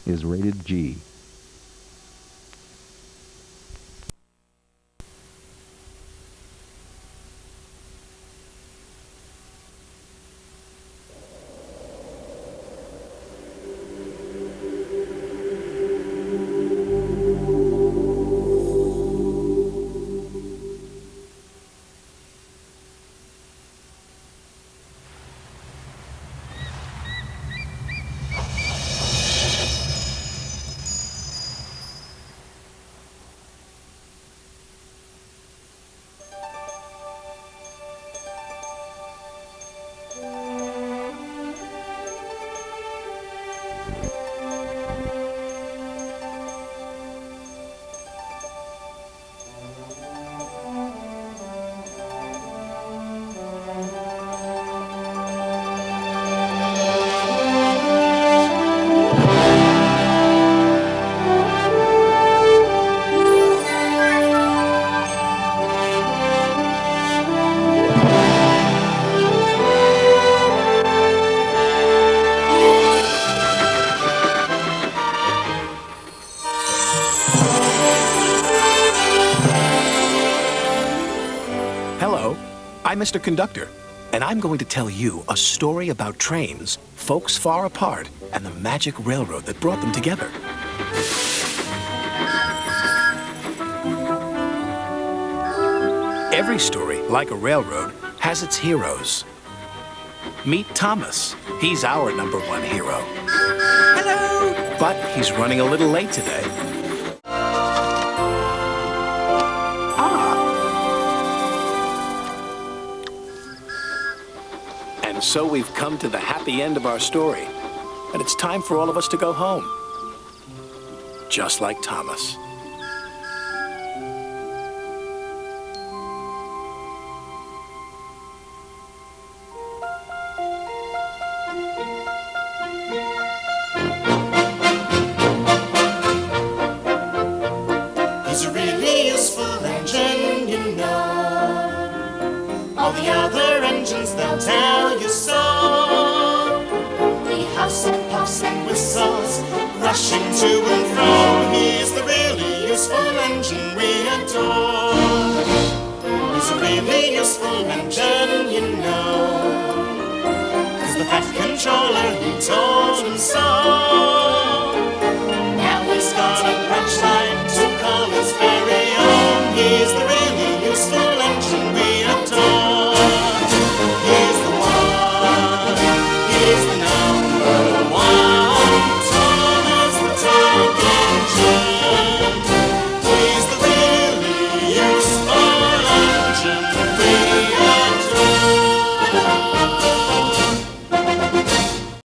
is rated G. Hello, I'm Mr. Conductor, and I'm going to tell you a story about trains, folks far apart, and the magic railroad that brought them together. Every story, like a railroad, has its heroes. Meet Thomas. He's our #1 hero. Hello! But he's running a little late today. And so we've come to the happy end of our story. And it's time for all of us to go home. Just like Thomas. He's a really useful engine, you know. All the other engines, they'll tell you so. He huffs and puffs and whistles, rushing to and fro. He's the really useful engine we adore. He's a really useful engine, you know. 'Cause the Fat Controller, he told him so.